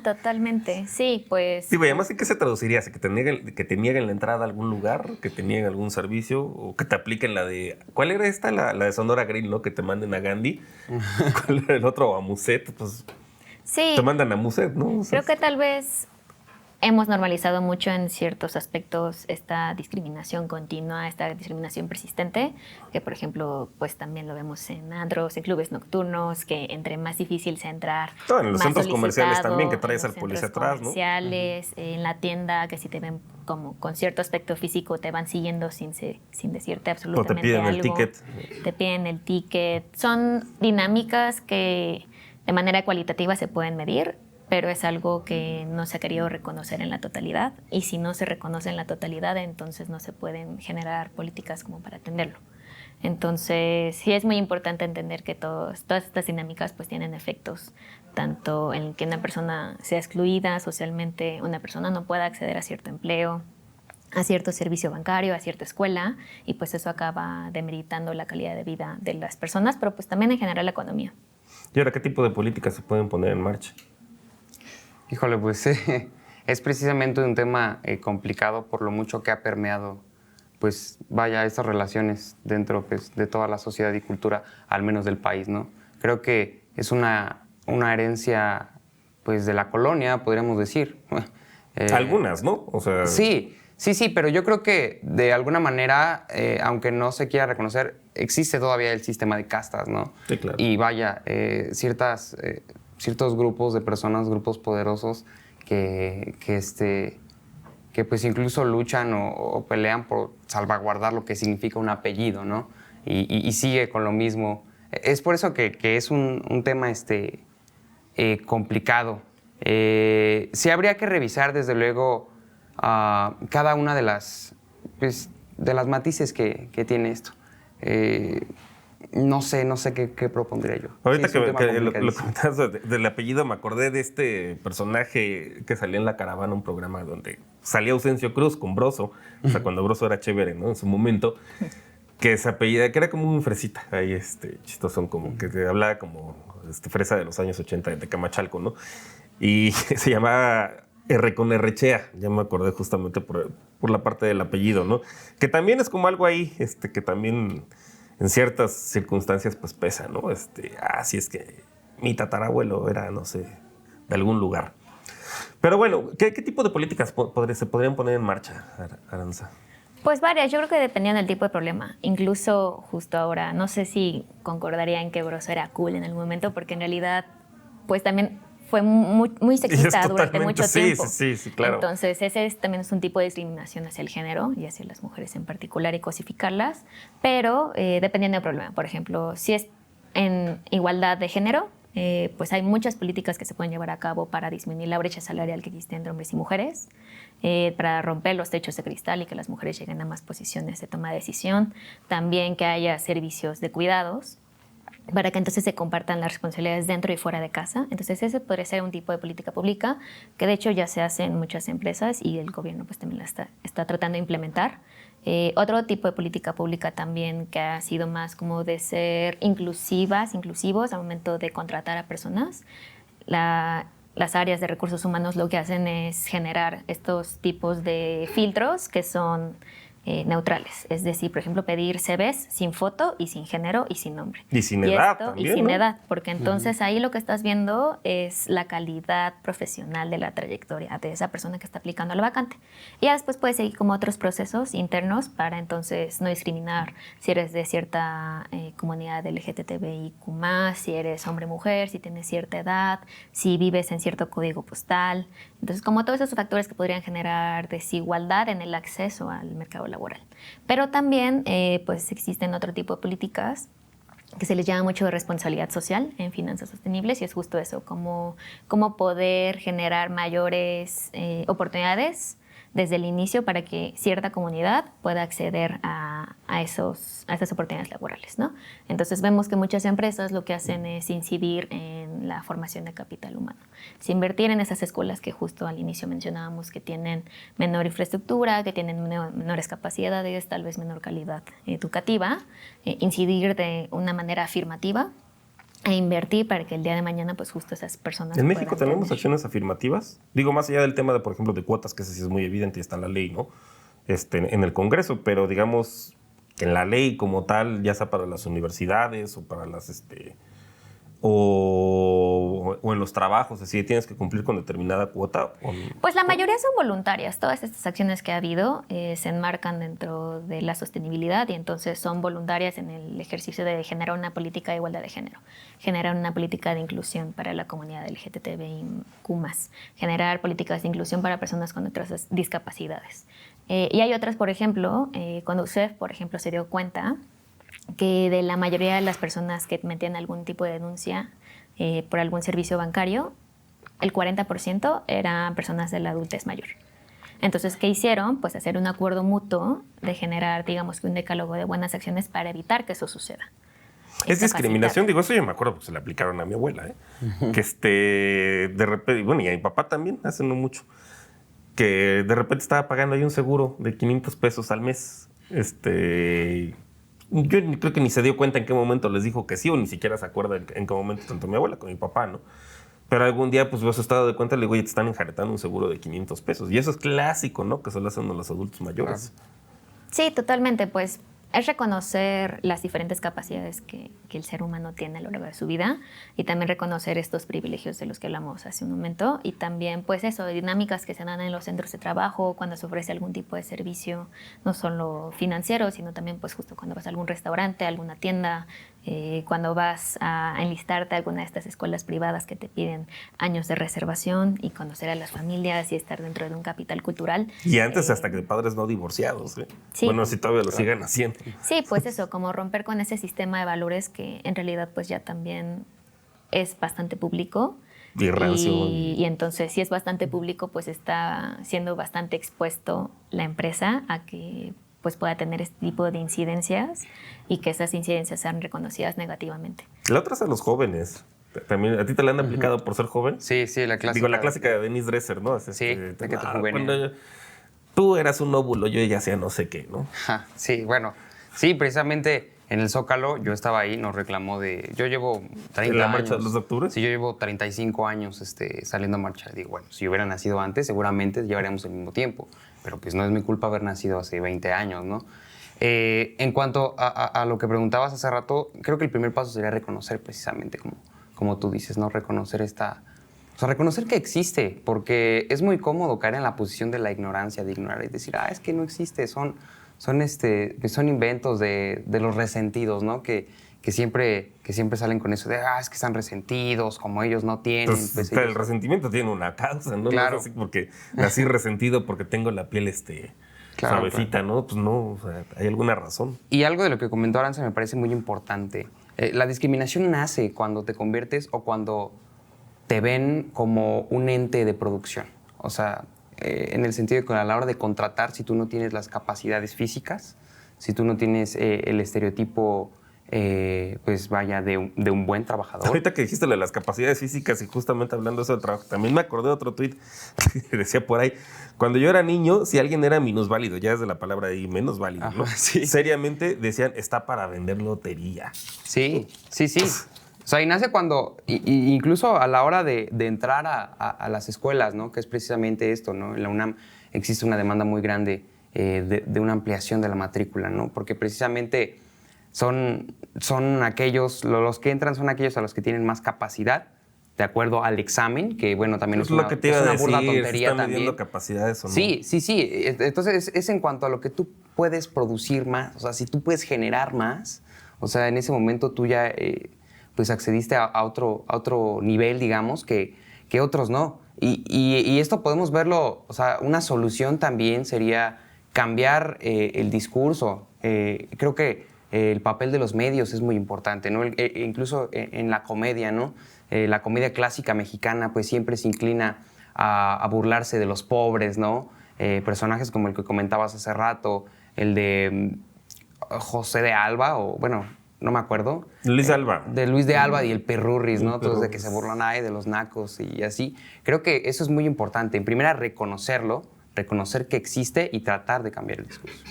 Totalmente, sí, pues... Sí, además, ¿en qué se traduciría? ¿Que te nieguen la entrada a algún lugar? ¿Que te nieguen algún servicio? ¿O que te apliquen la de... ¿Cuál era esta? La de Sonora Grill, ¿no? Que te manden a Gandhi. ¿Cuál era el otro? A Muset. Pues sí. Te mandan a Muset, ¿no? O sea, Creo que tal vez hemos normalizado mucho en ciertos aspectos esta discriminación continua, esta discriminación persistente, que por ejemplo, pues también lo vemos en antros, en clubes nocturnos, que entre más difícil sea entrar, en los más centros comerciales también, que en traes los al policía centros atrás, ¿no? comerciales, en la tienda, que si te ven como con cierto aspecto físico, te van siguiendo sin decirte absolutamente O te piden algo. el ticket. Te piden el ticket. Son dinámicas que de manera cualitativa se pueden medir, pero es algo que no se ha querido reconocer en la totalidad, y si no se reconoce en la totalidad, entonces no se pueden generar políticas como para atenderlo. Entonces, sí es muy importante entender que todas estas dinámicas pues tienen efectos, tanto en que una persona sea excluida socialmente, una persona no pueda acceder a cierto empleo, a cierto servicio bancario, a cierta escuela, y pues eso acaba demeritando la calidad de vida de las personas, pero pues también en general la economía. ¿Y ahora qué tipo de políticas se pueden poner en marcha? Híjole, pues es precisamente un tema complicado por lo mucho que ha permeado, pues vaya, estas relaciones dentro pues, de toda la sociedad y cultura, al menos del país, ¿no? Creo que es una herencia pues de la colonia, podríamos decir. Algunas, ¿no? O sea... Sí, pero yo creo que de alguna manera, aunque no se quiera reconocer, existe todavía el sistema de castas, ¿no? Sí, claro. Y vaya, ciertos grupos de personas, grupos poderosos que pues incluso luchan o pelean por salvaguardar lo que significa un apellido, ¿no? Y sigue con lo mismo. Es por eso que es un tema complicado. Sí habría que revisar, desde luego, cada una de las matices que tiene esto. No sé qué propondría yo. Ahorita sí, que lo comentabas del apellido, me acordé de este personaje que salía en La Caravana, un programa donde salía Ausencio Cruz con Broso, o sea, cuando Broso era chévere, ¿no? En su momento, que se apellida, que era como un fresita, ahí chistosón, como que te hablaba como fresa de los años 80 de Tecamachalco, ¿no? Y se llamaba Rechea, ya me acordé justamente por la parte del apellido, ¿no? Que también es como algo ahí, que también en ciertas circunstancias pues pesa, ¿no? Sí, es que mi tatarabuelo era, no sé, de algún lugar. Pero bueno, ¿qué tipo de políticas se podrían poner en marcha, Aranza? Pues varias, yo creo que dependiendo del tipo de problema. Incluso justo ahora, no sé si concordaría en que Broso era cool en algún momento, porque en realidad, pues también fue muy sexista durante mucho tiempo. Sí, claro. Entonces, también es un tipo de discriminación hacia el género y hacia las mujeres en particular y cosificarlas, pero dependiendo del problema. Por ejemplo, si es en igualdad de género, pues hay muchas políticas que se pueden llevar a cabo para disminuir la brecha salarial que existe entre hombres y mujeres, para romper los techos de cristal y que las mujeres lleguen a más posiciones de toma de decisión. También que haya servicios de cuidados para que entonces se compartan las responsabilidades dentro y fuera de casa. Entonces ese podría ser un tipo de política pública que de hecho ya se hace en muchas empresas y el gobierno pues también la está tratando de implementar. Otro tipo de política pública también que ha sido más como de ser inclusivos al momento de contratar a personas. Las áreas de recursos humanos lo que hacen es generar estos tipos de filtros que son neutrales. Es decir, por ejemplo, pedir CVs sin foto y sin género y sin nombre. Y sin edad también, y sin ¿no? edad, porque entonces ahí lo que estás viendo es la calidad profesional de la trayectoria de esa persona que está aplicando a la vacante. Y ya después puedes seguir como otros procesos internos para entonces no discriminar si eres de cierta comunidad LGTBIQ+, si eres hombre o mujer, si tienes cierta edad, si vives en cierto código postal. Entonces, como todos esos factores que podrían generar desigualdad en el acceso al mercado laboral. Pero también, pues existen otro tipo de políticas que se les llama mucho de responsabilidad social en finanzas sostenibles y es justo eso, cómo poder generar mayores oportunidades desde el inicio para que cierta comunidad pueda acceder a esas oportunidades laborales, ¿no? Entonces vemos que muchas empresas lo que hacen es incidir en la formación de capital humano. Si invertir en esas escuelas que justo al inicio mencionábamos que tienen menor infraestructura, que tienen menores capacidades, tal vez menor calidad educativa, incidir de una manera afirmativa e invertir para que el día de mañana pues justo esas personas ¿En México tenemos tener acciones afirmativas? Digo, más allá del tema de, por ejemplo, de cuotas, que ese sí es muy evidente y está en la ley, ¿no? En el Congreso, pero digamos que en la ley como tal, ya sea para las universidades o para las o en los trabajos, así tienes que cumplir con determinada cuota. Pues la mayoría son voluntarias. Todas estas acciones que ha habido se enmarcan dentro de la sostenibilidad y entonces son voluntarias en el ejercicio de generar una política de igualdad de género, generar una política de inclusión para la comunidad LGTBIQ+, generar políticas de inclusión para personas con otras discapacidades. Y hay otras, por ejemplo, cuando UCEF, por ejemplo, se dio cuenta que de la mayoría de las personas que metían algún tipo de denuncia por algún servicio bancario, el 40% eran personas de la adultez mayor. Entonces, ¿qué hicieron? Pues hacer un acuerdo mutuo de generar, digamos, que un decálogo de buenas acciones para evitar que eso suceda. Es discriminación, digo, eso yo me acuerdo porque se le aplicaron a mi abuela, que de repente, bueno, y a mi papá también, hace no mucho, que de repente estaba pagando ahí un seguro de 500 pesos al mes. Yo creo que ni se dio cuenta en qué momento les dijo que sí, o ni siquiera se acuerda en qué momento, tanto mi abuela como mi papá, ¿no? Pero algún día, pues, vos estado de cuenta, le digo, oye, te están enjaretando un seguro de 500 pesos. Y eso es clásico, ¿no? Que solo hacen los adultos mayores. Sí, totalmente, pues es reconocer las diferentes capacidades que el ser humano tiene a lo largo de su vida y también reconocer estos privilegios de los que hablamos hace un momento y también pues eso, dinámicas que se dan en los centros de trabajo cuando se ofrece algún tipo de servicio, no solo financiero, sino también pues justo cuando vas a algún restaurante, a alguna tienda, cuando vas a enlistarte a alguna de estas escuelas privadas que te piden años de reservación y conocer a las familias y estar dentro de un capital cultural. Y antes hasta que de padres no divorciados. Sí. Bueno, si todavía lo siguen haciendo. Sí, pues eso, como romper con ese sistema de valores que en realidad pues ya también es bastante público. Y rancio. Y entonces si es bastante público pues está siendo bastante expuesto la empresa a que pues pueda tener este tipo de incidencias y que esas incidencias sean reconocidas negativamente. La otra es a los jóvenes. También, ¿a ti te la han aplicado por ser joven? Sí, la clásica. Digo, la clásica de Denise Dresser, ¿no? Sí, de que te juvenil. Cuando tú eras un óvulo, yo ya hacía no sé qué, ¿no? Sí, bueno. Sí, precisamente en el Zócalo yo estaba ahí, nos reclamó de... Yo llevo 30 años. ¿En la marcha de los doctores? Sí, yo llevo 35 años saliendo a marcha. Digo, bueno, si yo hubiera nacido antes, seguramente llevaríamos el mismo tiempo. Pero pues no es mi culpa haber nacido hace 20 años, ¿no? En cuanto a lo que preguntabas hace rato, creo que el primer paso sería reconocer precisamente, como como tú dices, ¿no? Reconocer o sea, reconocer que existe, porque es muy cómodo caer en la posición de la ignorancia, de ignorar y decir, es que no existe, son inventos de los resentidos, ¿no? Que siempre salen con eso de, es que están resentidos, como ellos no tienen. Entonces, pues el resentimiento tiene una causa, ¿no? Claro. No es así porque nací resentido porque tengo la piel Claro, suavecita, ¿no? Pues no, o sea, hay alguna razón. Y algo de lo que comentó Aranza me parece muy importante. La discriminación nace cuando te conviertes o cuando te ven como un ente de producción. O sea, en el sentido de que a la hora de contratar, si tú no tienes las capacidades físicas, si tú no tienes el estereotipo, pues vaya, de un buen trabajador. Ahorita que dijiste lo de las capacidades físicas y justamente hablando de eso del trabajo, también me acordé de otro tuit que decía por ahí, cuando yo era niño, si alguien era minusválido, ya desde la palabra ahí, menos válido, ¿no? Sí. Seriamente decían, está para vender lotería. Sí. O sea, y nace cuando, incluso a la hora de entrar a las escuelas, ¿no? Que es precisamente esto, ¿no? En la UNAM existe una demanda muy grande de una ampliación de la matrícula, ¿no? Porque precisamente son aquellos, los que entran son aquellos a los que tienen más capacidad, de acuerdo al examen, que bueno, también es una, lo que te iba es a una burda decir, tontería ¿están midiendo también. capacidades o no? Sí. Entonces es en cuanto a lo que tú puedes producir más, o sea, si tú puedes generar más, o sea, en ese momento tú ya pues accediste a otro nivel, digamos, que otros no. Y esto podemos verlo, o sea, una solución también sería cambiar el discurso. Creo que el papel de los medios es muy importante, ¿no? Incluso en la comedia, ¿no? La comedia clásica mexicana pues siempre se inclina a burlarse de los pobres, ¿no? Personajes como el que comentabas hace rato, el de José de Alba, o bueno, no me acuerdo. Luis de Alba. De Luis de Alba y el Perrurris, ¿no? Todos de que Perrurris. se burlan de los nacos y así. Creo que eso es muy importante. En primera, reconocerlo, reconocer que existe y tratar de cambiar el discurso.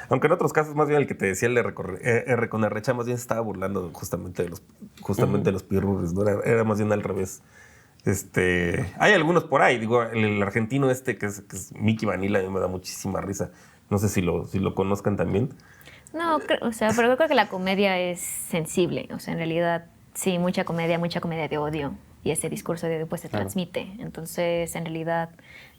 Aunque en otros casos, más bien el que te decía el R con Arrecha, más bien se estaba burlando justamente de los pirurris, ¿no? Era más bien al revés. Hay algunos por ahí, digo, el argentino que es Mickey Vanilla, a mí me da muchísima risa. No sé si lo conozcan también. No, o sea, pero yo creo que la comedia es sensible. O sea, en realidad, sí, mucha comedia de odio. Y ese discurso de odio pues se transmite. Entonces, en realidad,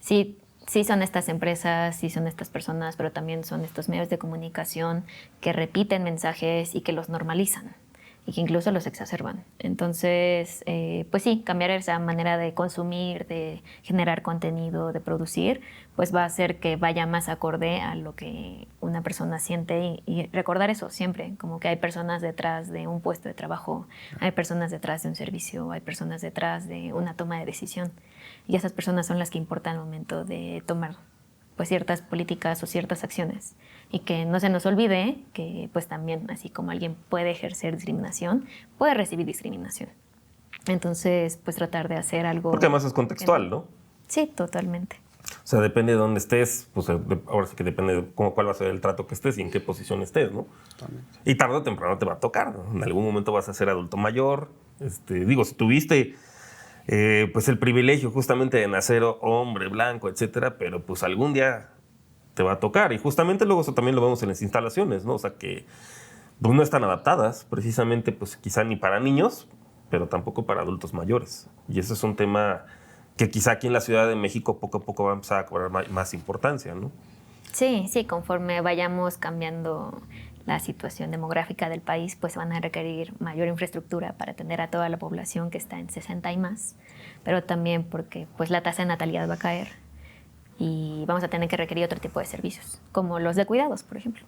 sí son estas empresas, sí son estas personas, pero también son estos medios de comunicación que repiten mensajes y que los normalizan y que incluso los exacerban. Entonces, pues sí, cambiar esa manera de consumir, de generar contenido, de producir, pues va a hacer que vaya más acorde a lo que una persona siente y recordar eso siempre, como que hay personas detrás de un puesto de trabajo, hay personas detrás de un servicio, hay personas detrás de una toma de decisión y esas personas son las que importan al momento de tomar pues ciertas políticas o ciertas acciones y que no se nos olvide que pues también así como alguien puede ejercer discriminación, puede recibir discriminación. Entonces pues tratar de hacer algo... Porque además es contextual, ¿no? Sí, totalmente. O sea, depende de dónde estés, pues ahora sí que depende de cuál va a ser el trato que estés y en qué posición estés, ¿no? Totalmente. Y tarde o temprano te va a tocar, ¿no? En algún momento vas a ser adulto mayor. Digo, si tuviste pues el privilegio justamente de nacer hombre, blanco, etcétera, pero pues algún día te va a tocar. Y justamente luego eso también lo vemos en las instalaciones, ¿no? O sea, que pues, no están adaptadas precisamente, pues quizá ni para niños, pero tampoco para adultos mayores. Y ese es un tema que quizá aquí en la Ciudad de México poco a poco va a empezar a cobrar más importancia, ¿no? Sí, conforme vayamos cambiando la situación demográfica del país, pues van a requerir mayor infraestructura para atender a toda la población que está en 60 y más, pero también porque pues la tasa de natalidad va a caer y vamos a tener que requerir otro tipo de servicios, como los de cuidados, por ejemplo.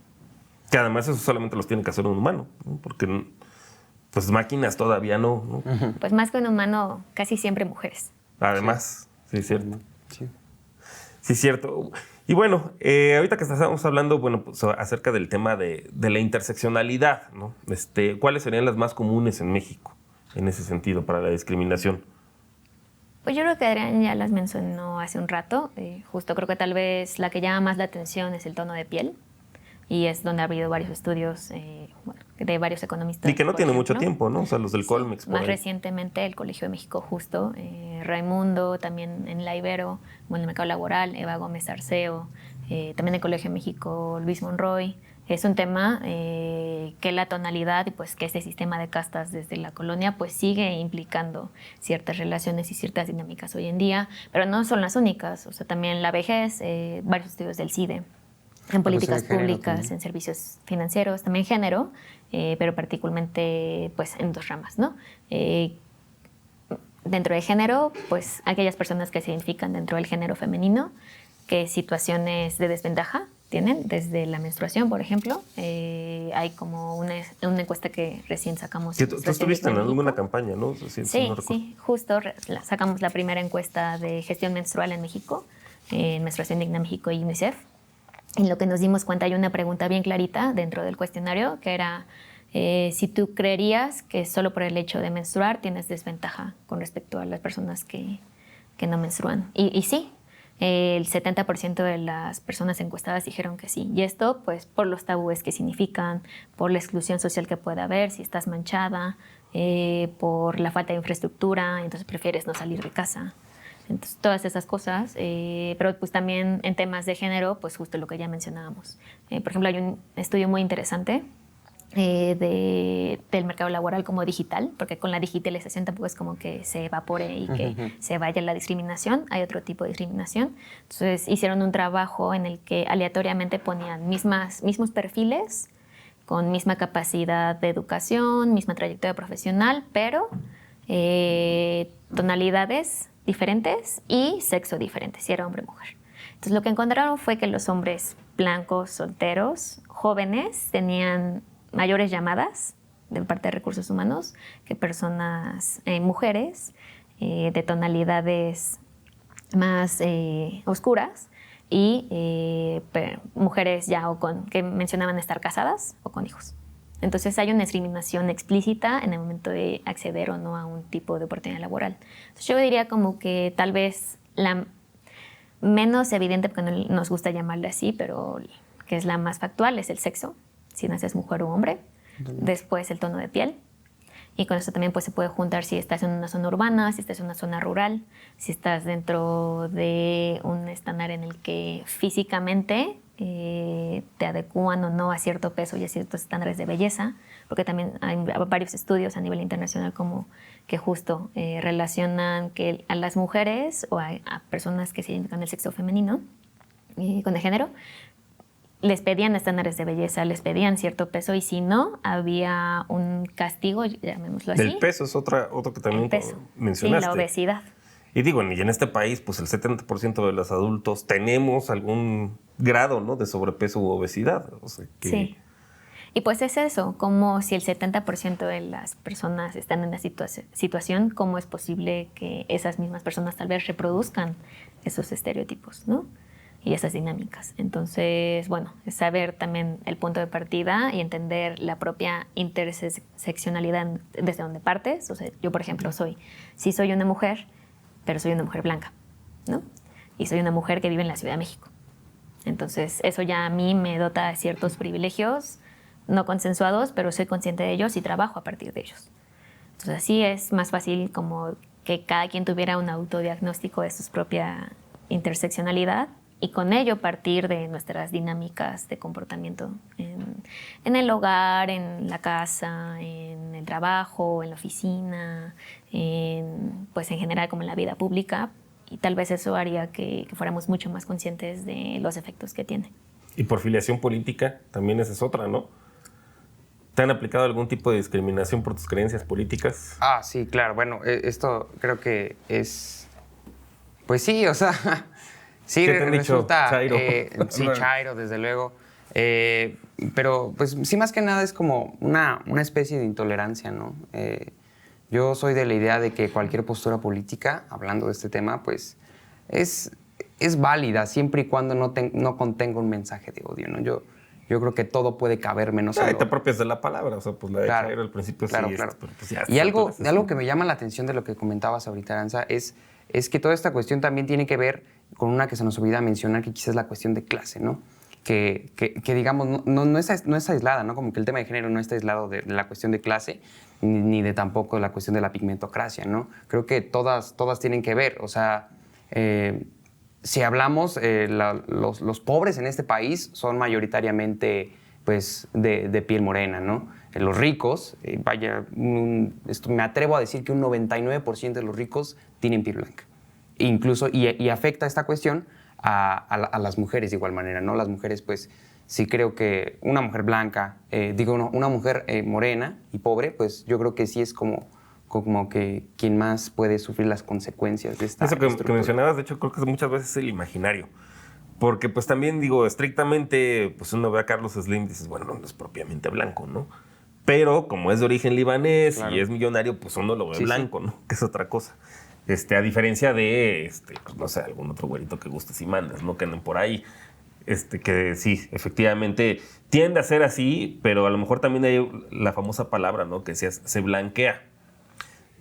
Que además eso solamente los tiene que hacer un humano, ¿no? Porque pues máquinas todavía no. Pues más que un humano, casi siempre mujeres. Además, sí, es cierto. Sí. Sí, es cierto. Y bueno, ahorita que estamos hablando, bueno, pues, acerca del tema de la interseccionalidad, ¿no? ¿Cuáles serían las más comunes en México en ese sentido para la discriminación? Pues yo creo que Adrián ya las mencionó hace un rato. Justo creo que tal vez la que llama más la atención es el tono de piel. Y es donde ha habido varios estudios de varios economistas. Y que no tiene mucho tiempo, ¿no? O sea, los del Colmex. Más recientemente el Colegio de México justo, Raimundo, también en la Ibero, en el mercado laboral, Eva Gómez Arceo, también el Colegio de México, Luis Monroy, Es un tema que la tonalidad y pues que este sistema de castas desde la colonia pues sigue implicando ciertas relaciones y ciertas dinámicas hoy en día, pero no son las únicas, o sea, también la vejez, varios estudios del CIDE, en políticas públicas, también en servicios financieros, también género, pero particularmente pues en dos ramas, ¿no? Dentro de género, pues aquellas personas que se identifican dentro del género femenino, que situaciones de desventaja tienen, desde la menstruación, por ejemplo. Hay como una encuesta que recién sacamos. Sí, tú estuviste en alguna campaña, ¿no? Sí, justo sacamos la primera encuesta de gestión menstrual en México, en Menstruación Digna México y UNICEF. Y lo que nos dimos cuenta, hay una pregunta bien clarita dentro del cuestionario, que era si tú creerías que solo por el hecho de menstruar tienes desventaja con respecto a las personas que no menstruan. Y sí, el 70% de las personas encuestadas dijeron que sí. Y esto, pues, por los tabúes que significan, por la exclusión social que puede haber si estás manchada, por la falta de infraestructura, entonces prefieres no salir de casa. Entonces, todas esas cosas, pero pues también en temas de género, pues justo lo que ya mencionábamos. Por ejemplo, hay un estudio muy interesante del mercado laboral como digital, porque con la digitalización tampoco es como que se evapore y que se vaya la discriminación, hay otro tipo de discriminación. Entonces hicieron un trabajo en el que aleatoriamente ponían mismos perfiles, con misma capacidad de educación, misma trayectoria profesional, pero tonalidades diferentes y sexo diferente, si era hombre o mujer. Entonces lo que encontraron fue que los hombres blancos, solteros, jóvenes, tenían mayores llamadas de parte de recursos humanos que personas, mujeres, de tonalidades más oscuras y mujeres ya que mencionaban estar casadas o con hijos. Entonces hay una discriminación explícita en el momento de acceder o no a un tipo de oportunidad laboral. Entonces yo diría como que tal vez la menos evidente, porque no nos gusta llamarle así, pero que es la más factual, es el sexo, si naces mujer o hombre. Después el tono de piel. Y con esto también pues, se puede juntar si estás en una zona urbana, si estás en una zona rural, si estás dentro de un estándar en el que físicamente te adecúan o no a cierto peso y a ciertos estándares de belleza, porque también hay varios estudios a nivel internacional como que justo relacionan que a las mujeres o a personas que se identifican del sexo femenino con el género, les pedían estándares de belleza, les pedían cierto peso y si no, había un castigo, llamémoslo así. El peso es otro que también mencionaste. Sí, la obesidad. Y digo, y en este país, pues el 70% de los adultos tenemos algún grado, ¿no?, de sobrepeso u obesidad. O sea, que... Sí. Y pues es eso, como si el 70% de las personas están en la situación, ¿cómo es posible que esas mismas personas tal vez reproduzcan esos estereotipos, ¿no?, y esas dinámicas? Entonces, bueno, es saber también el punto de partida y entender la propia interseccionalidad desde donde partes. O sea, yo, por ejemplo, soy una mujer, pero soy una mujer blanca, ¿no? Y soy una mujer que vive en la Ciudad de México. Entonces, eso ya a mí me dota de ciertos privilegios no consensuados, pero soy consciente de ellos y trabajo a partir de ellos. Entonces, así es más fácil como que cada quien tuviera un autodiagnóstico de su propia interseccionalidad y con ello partir de nuestras dinámicas de comportamiento en el hogar, en la casa, en el trabajo, en la oficina, pues en general como en la vida pública. Y tal vez eso haría que fuéramos mucho más conscientes de los efectos que tiene. Y por filiación política, también esa es otra, ¿no? ¿Te han aplicado algún tipo de discriminación por tus creencias políticas? Ah, sí, claro. Bueno, esto creo que es... Pues sí, o sea... Sí, ¿qué te han resulta, dicho, Chairo? Sí, Chairo, desde luego. Pero pues sí, más que nada es como una especie de intolerancia, ¿no? Yo soy de la idea de que cualquier postura política, hablando de este tema, pues es válida siempre y cuando no contenga un mensaje de odio, ¿no? Yo creo que todo puede caber menos te apropias de la palabra, o sea, pues la de Chairo al principio claro, sí. Claro. Pero pues ya y algo que me llama la atención de lo que comentabas ahorita, Aranza, es que toda esta cuestión también tiene que ver con una que se nos olvida mencionar, que quizás es la cuestión de clase, ¿no? Que digamos, no es aislada, ¿no? Como que el tema de género no está aislado de la cuestión de clase, ni de tampoco la cuestión de la pigmentocracia, ¿no? Creo que todas tienen que ver, o sea, si hablamos, los pobres en este país son mayoritariamente pues, de piel morena, ¿no? Los ricos, me atrevo a decir que un 99% de los ricos tienen piel blanca. Incluso, y afecta esta cuestión a las mujeres de igual manera, ¿no? Las mujeres, pues, sí creo que una mujer blanca, una mujer morena y pobre, pues yo creo que sí es como que quien más puede sufrir las consecuencias de esta Eso que estructura. mencionabas, de hecho, creo que muchas veces es el imaginario. Porque, pues, también, estrictamente, pues, uno ve a Carlos Slim y dices, bueno, no es propiamente blanco, ¿no? Pero, como es de origen libanés y es millonario, pues, uno lo ve blanco, ¿no? Que es otra cosa. A diferencia de, pues, no sé, algún otro güerito que gustes y mandes, ¿no? Que anden por ahí. Que sí, efectivamente, tiende a ser así, pero a lo mejor también hay la famosa palabra, ¿no? Que se blanquea.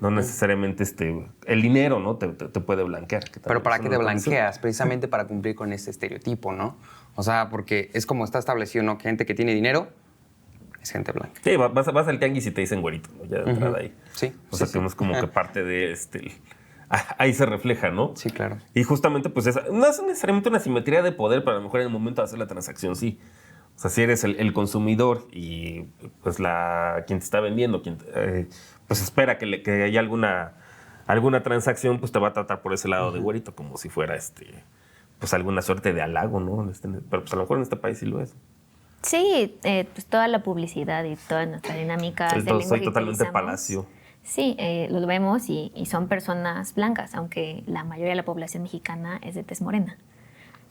No necesariamente el dinero, ¿no? Te puede blanquear. Pero ¿para qué te blanqueas? Precisamente para cumplir con este estereotipo, ¿no? O sea, porque es como está establecido, ¿no? Que gente que tiene dinero es gente blanca. Sí, vas al tianguis y te dicen güerito, ¿no? Ya de entrada ahí. Sí. O sea, tenemos como que parte de ahí se refleja, ¿no? Sí, claro. Y justamente, pues, no es necesariamente una simetría de poder, pero a lo mejor en el momento de hacer la transacción sí. O sea, si eres el consumidor y pues quien te está vendiendo, pues espera que haya alguna transacción, pues te va a tratar por ese lado de güerito, como si fuera pues alguna suerte de halago, ¿no? Pero pues a lo mejor en este país sí lo es. Sí, pues toda la publicidad y toda nuestra dinámica de lenguaje Soy totalmente utilizamos, palacio. Sí, lo vemos y son personas blancas, aunque la mayoría de la población mexicana es de tez morena.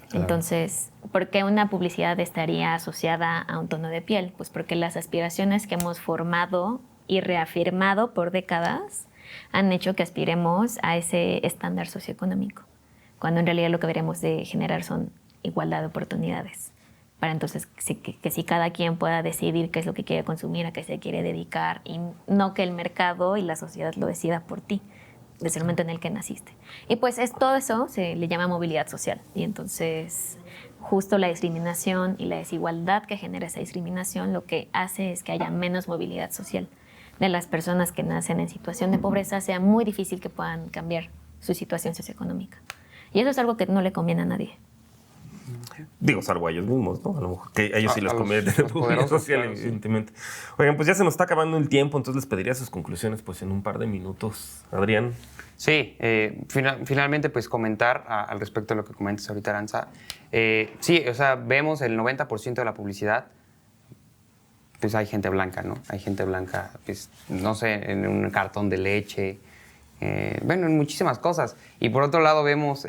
Claro. Entonces, ¿por qué una publicidad estaría asociada a un tono de piel? Pues porque las aspiraciones que hemos formado y reafirmado por décadas han hecho que aspiremos a ese estándar socioeconómico, cuando en realidad lo que deberíamos de generar son igualdad de oportunidades. Para entonces que si cada quien pueda decidir qué es lo que quiere consumir, a qué se quiere dedicar, y no que el mercado y la sociedad lo decida por ti desde el momento en el que naciste. Y pues todo eso se le llama movilidad social. Y entonces justo la discriminación y la desigualdad que genera esa discriminación lo que hace es que haya menos movilidad social. De las personas que nacen en situación de pobreza sea muy difícil que puedan cambiar su situación socioeconómica. Y eso es algo que no le conviene a nadie. Salvo a ellos mismos, ¿no? A lo mejor que a ellos sí les conviene tener movilidad social, claro, evidentemente. Sí. Oigan, pues ya se nos está acabando el tiempo, entonces les pediría sus conclusiones pues en un par de minutos. Adrián. Sí, finalmente pues comentar al respecto de lo que comentas ahorita, Aranza. Sí, o sea, vemos el 90% de la publicidad, pues hay gente blanca, ¿no? Hay gente blanca, pues, no sé, en un cartón de leche, en muchísimas cosas. Y por otro lado vemos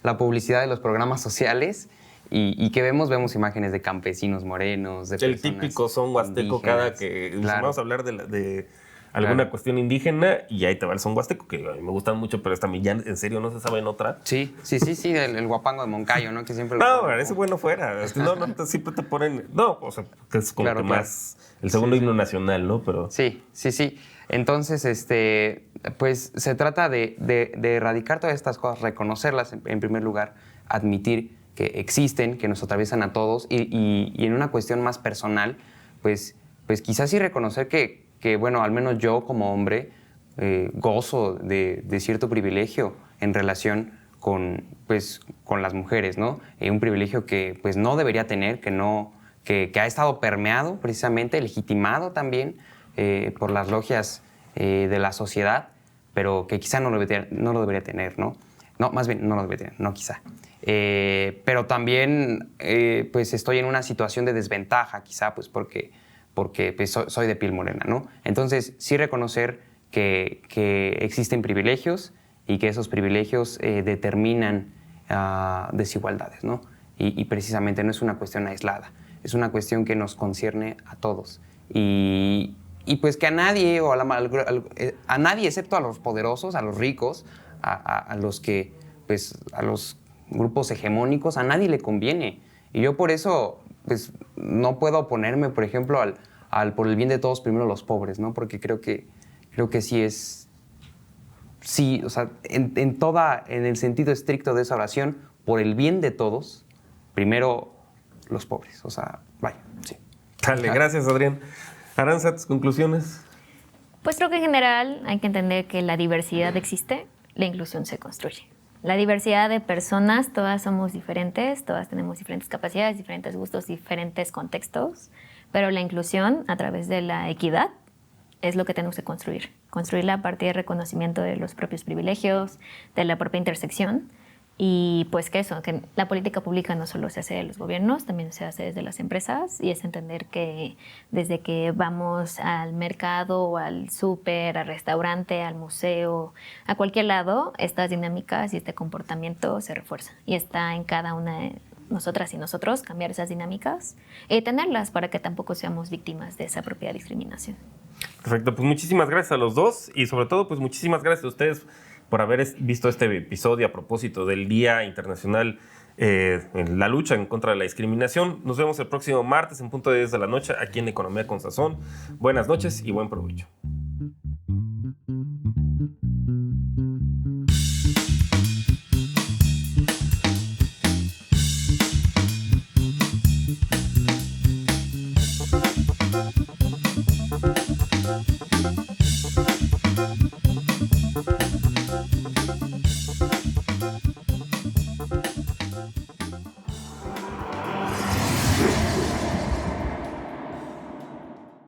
la publicidad de los programas sociales y ¿qué vemos? Vemos imágenes de campesinos morenos, de el típico son huasteco cada que claro. Vamos a hablar de alguna claro. cuestión indígena y ahí te va el son huasteco, que a mí me gustan mucho, pero esta ya en serio no se sabe en otra. Sí, el guapango de Moncayo, ¿no? Que siempre no, ese bueno fuera. No, siempre te ponen... No, o sea, que es como claro, que más el segundo himno nacional, ¿no? Pero... Sí. Entonces, pues se trata de erradicar todas estas cosas, reconocerlas en primer lugar, admitir que existen, que nos atraviesan a todos y en una cuestión más personal, pues quizás sí reconocer que bueno, al menos yo como hombre gozo de cierto privilegio en relación con las mujeres, ¿no? Un privilegio que pues no debería tener, que ha estado permeado precisamente, legitimado también por las logias de la sociedad, pero que quizá no lo debería tener, ¿no? No, más bien no lo debería tener, no quizá. Pero también pues estoy en una situación de desventaja, quizá pues porque pues, soy de piel morena, ¿no? Entonces, sí reconocer que existen privilegios y que esos privilegios determinan desigualdades, ¿no? Y precisamente no es una cuestión aislada, es una cuestión que nos concierne a todos. Y pues que a nadie, a nadie excepto a los poderosos, a los ricos, a los que, pues, a los grupos hegemónicos, a nadie le conviene. Y yo por eso... pues no puedo oponerme, por ejemplo, por el bien de todos, primero los pobres, ¿no? Porque creo que sí, o sea, en el sentido estricto de esa oración, por el bien de todos, primero los pobres, o sea, vaya, sí. Dale, gracias, Adrián. Aranza, ¿tus conclusiones? Pues creo que en general hay que entender que la diversidad existe, la inclusión se construye. La diversidad de personas, todas somos diferentes, todas tenemos diferentes capacidades, diferentes gustos, diferentes contextos, pero la inclusión a través de la equidad es lo que tenemos que construir. Construirla a partir del reconocimiento de los propios privilegios, de la propia intersección. Y pues que la política pública no solo se hace de los gobiernos, también se hace desde las empresas, y es entender que desde que vamos al mercado o al súper, al restaurante, al museo, a cualquier lado, estas dinámicas y este comportamiento se refuerza. Y está en cada una de nosotras y nosotros cambiar esas dinámicas y tenerlas para que tampoco seamos víctimas de esa propia discriminación. Perfecto, pues muchísimas gracias a los dos y sobre todo pues muchísimas gracias a ustedes por haber visto este episodio a propósito del Día Internacional en la lucha en contra de la discriminación. Nos vemos el próximo martes en punto de 10 de la noche aquí en Economía con Sazón. Buenas noches y buen provecho.